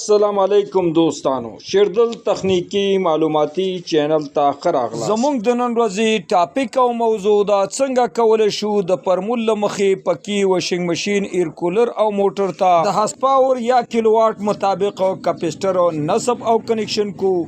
السلام علیکم دوستانو، شیردل تخنیکی معلوماتي چینل ته ښه راغلاست. زموږ د نن ورځې ټاپک او موضوع دا څنګه کولی شو د پرمول له مخې پکې واشنګ ماشین، ایر کولر او موټر ته د هاس پاور یا کیلو واټ مطابق کپسټر نصب او کنیکشن کو.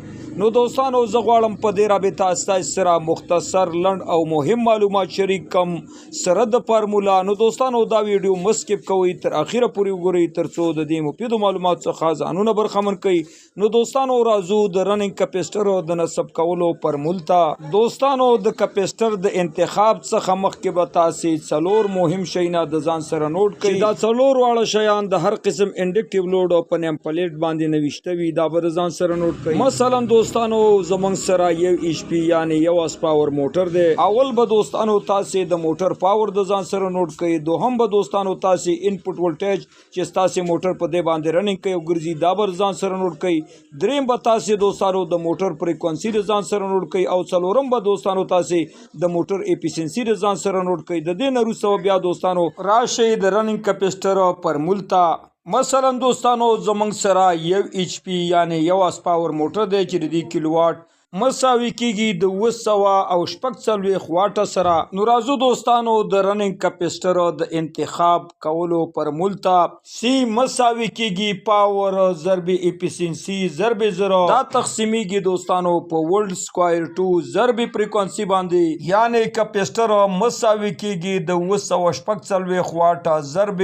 نو دوستانو زه غواړم په دې رابطه ستاسو سره مختصر لنډ او مهم معلومات شریک کم سره د فارمولا. نو دوستانو دا ویډیو مسکیپ کوئ، تر اخره پورې وګورئ ترڅو د دې مفیدو معلومات څخه ځانونه برخمن کړئ. نو دوستانو راځو د رننګ کپسټر د نصب کولو فارمول ته. دوستانو د کپسټر د انتخاب څخه مخکې به تاسو څلور مهم شیونه د ځان سره نوٹ کړئ. دا څلور واړه شیان د هر قسم انډکټیو لوډ او په نیم پلیټ باندې نوشته وي، دا به ځان سره نوٹ کړئ. مثلا دوستانو زمونږ سره یو ایچ پی یعنی یو اس پاور موټر دی. اول به دوستانو تاسو د موټر پاور د ځان سره نوٹ کړئ. دوهم به دوستانو تاسو انپوټ ولټیج چې تاسو موټر په دې باندې رننګ کوي او ګرځي دا به ځان سره نوٹ کړئ. دریم به تاسو دوستانو د موټر فریکوئنسي د ځان سره نوٹ کړئ او څلورم به دوستانو تاسو د موټر ایفیشنسي د ځان سره نوٹ کړئ. د دې نه وروسته بیا دوستانو راشئ د رننګ کپسټر فارمول ته. مثلا دوستانو زمونږ سره یو ایچ پی یعنی یو اس پاور موټر دی چې د کیلو واټ مساوي کیږي د 246 واټه سره. نو راځو دوستانو د رننګ کپسټر د انتخاب کولو فارمول ته. سی مساوي کیږي پاور ضرب ایفیشنسي ضرب 0 دا تقسیمیږي دوستانو په ولټ سکوائر 2 ضرب فریکوئنسي باندې، یعنی کپسټر مساوي کیږي د 246 واټه ضرب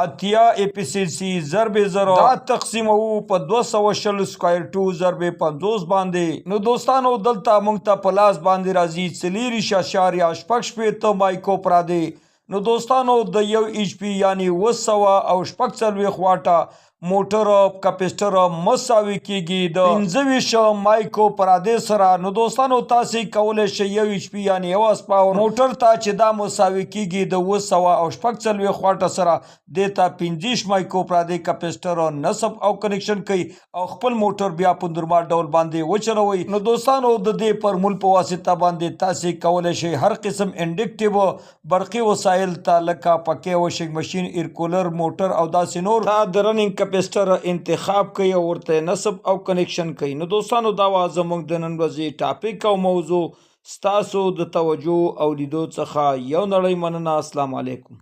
اتیا ایفیشنسي ضرب 0 دا تقسیمو په 240 سکوائر 2 ضرب 50 باندې. نو دوستانو دلته مونږ ته په لاس باندې راځي 4.8 مایکرو فراد. نو دوستانو د یو ایچ پی یعنی 246 واټه موټر کپسټر مساوي کیږي د 25 مایکرو فراد سره. نو دوستانو تاسو کولای شئ یو ایچ پی یعنی یو اس پاور موټر ته چې دا مساوي کیږي د 246 واټه سره د ته 25 مایکرو فراد کپسټر نصب او کنیکشن کوي او خپل موټر بیا په نورمال ډول باندې وچلوي. نو دوستانو د دې فارمول په واسطه باندې تاسو کولای شئ هر قسم انډکټیو برقي وسایل ته لکه پکې واشنګ ماشین، ایر کولر، موټر او داسې نور د رننګ کپسټر انتخاب کوي او ورته نصب او کنیکشن کوي. نو دوستانو دا زموږ د نن ورځې ټاپک او موضوع. ستاسو د توجه او لیدو څخه یو نړۍ مننه. السلام علیکم.